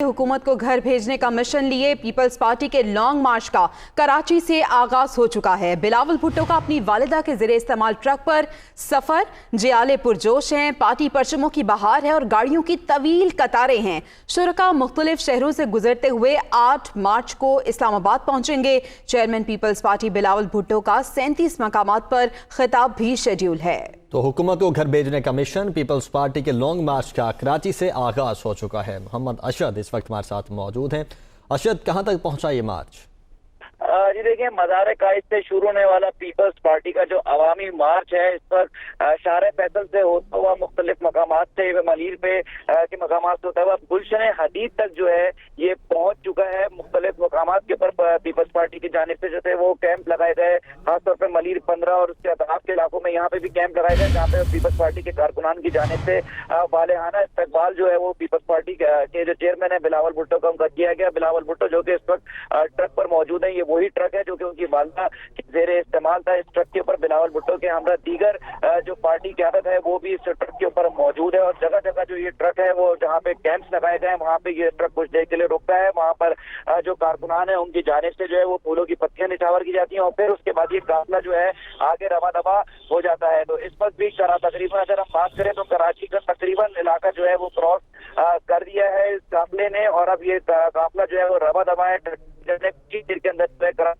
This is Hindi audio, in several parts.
हुकूमत को घर भेजने का मिशन लिए पीपल्स पार्टी के लॉन्ग मार्च का कराची से आगाज हो चुका है। बिलावल भुट्टो का अपनी वालिदा के ज़रिए इस्तेमाल ट्रक पर सफर, जियाले पुरजोश हैं, पार्टी परचमों की बहार है और गाड़ियों की तवील कतारें हैं। शुरका मुख्तलिफ शहरों से गुजरते हुए 8 मार्च को इस्लामाबाद पहुंचेंगे। Chairman People's Party Bilawal Bhutto का 37 मकामात पर खिताब भी शेड्यूल है। तो हुकूमत को घर भेजने का मिशन पीपल्स पार्टी के लॉन्ग मार्च का कराची से आगाज हो चुका है। मोहम्मद अशद इस वक्त हमारे साथ मौजूद हैं। अशद, कहां तक पहुंचा ये मार्च? जी देखिए, मज़ार कायद से शुरू होने वाला पीपल्स पार्टी का जो अवामी मार्च है, इस पर शारे फैसल से होता हुआ मुख्तलिफ मकामात से मलीर पे के मकामात से होता हुआ गुलशन हदीद तक जो है ये पहुंच चुका है। मुख्तलिफ मकामात के ऊपर पीपल्स पार्टी की जानिब से जो थे वो कैंप लगाए गए, खासतौर पर मलीर 15 और उसके अतराफ के इलाकों में यहाँ पे भी कैंप लगाए गए, जहाँ पे पीपल्स पार्टी के कारकुनान की जानिब से वालेहाना इस्तकबाल जो है वो पीपल्स पार्टी के जो चेयरमैन है बिलावल भुट्टो का उनका किया गया। बिलावल भुट्टो जो कि इस वक्त ट्रक पर मौजूद है, ये वही ट्रक है जो कि उनकी वालदा के ज़ेरे इस्तेमाल था। इस ट्रक के ऊपर बिलावल भुट्टो के हमरा दीगर जो पार्टी क़यादत है वो भी इस ट्रक के ऊपर मौजूद है और जगह जगह जो ये ट्रक है वो जहाँ पे कैंप्स लगाए गए हैं वहाँ पे ये ट्रक कुछ देर के लिए रुकता है। वहाँ पर जो कारकुनान है उनकी जानिब से जो है वो फूलों की पत्तियां निछावर की जाती हैं और फिर उसके बाद ये काफिला जो है आगे रवा दवा हो जाता है। तो इस वक्त भी तकरीबन अगर हम बात करें तो कराची का तकरीबन इलाका जो है वो क्रॉस कर दिया है इस काफिले ने और अब ये काफिला जो है वो रवा दवा है के अंदर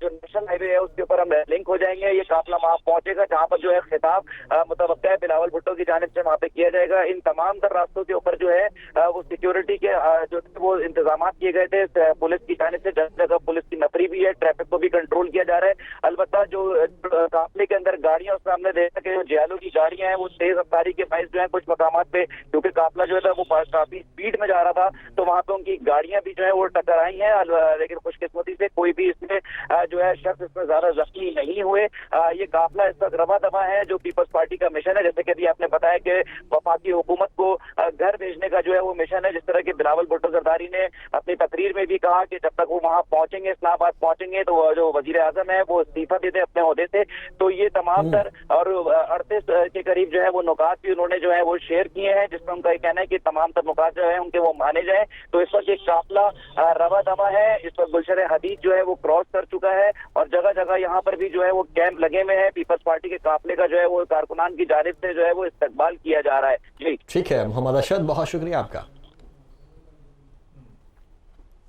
जो नेशनल हाईवे है उसके ऊपर हम लिंक हो जाएंगे। ये काफिला वहां पहुंचेगा जहां पर जो है खिताब मुतवक्का है बिलावल भुट्टो की जानिब से वहां पे किया जाएगा। इन तमाम तर रास्तों के ऊपर जो है वो सिक्योरिटी के जो वो इंतजाम किए गए थे पुलिस की जानिब से। जगह जगह पुलिस की नफरी भी है, ट्रैफिक को भी कंट्रोल किया जा रहा है। अलबत्ता जो काफिले के अंदर गाड़ियां उसमें हमने देखा कि जो जियालों की गाड़ियां हैं वो तेज रफ्तारी के बाइस जो है कुछ मकामात पे, क्योंकि काफिला जो है वो काफी स्पीड में जा रहा था तो वहां पे उनकी गाड़ियां भी जो है वो टकराई हैं, लेकिन खुशकिस्मती से कोई भी इसमें जो है शख्स इसमें ज्यादा जख्मी नहीं हुए। ये काफिला इस वक्त रवा दवा है जो पीपल्स पार्टी का मिशन है। जैसे कि अभी आपने बताया कि वफाकी हुकूमत को घर भेजने का जो है वो मिशन है, जिस तरह के बिलावल भुट्टो जरदारी ने अपनी तकरीर में भी कहा कि जब तक वो वहां पहुंचेंगे, इस्लामाबाद पहुंचेंगे, तो जो वजीर आजम है वो इस्तीफा दे दे अपने ओहदे से। तो ये तमाम तर और 38 के करीब जो है वो नुकात भी उन्होंने जो है वो शेयर किए हैं, जिसमें उनका कहना है कि तमाम तर नुकात जो है उनके वो माने जाए। तो इस वक्त एक काफिला रवा दवा है, इस वक्त गुलशन हदीद जो है वो क्रॉस कर चुका है और जगह जगह यहाँ पर भी जो है वो कैंप लगे हुए हैं। पीपल्स पार्टी के काफिले का जो है वो कारकुनान की जानिब से जो है वो इस्तकबाल किया जा रहा है। जी ठीक है मोहम्मद अशद, बहुत शुक्रिया आपका।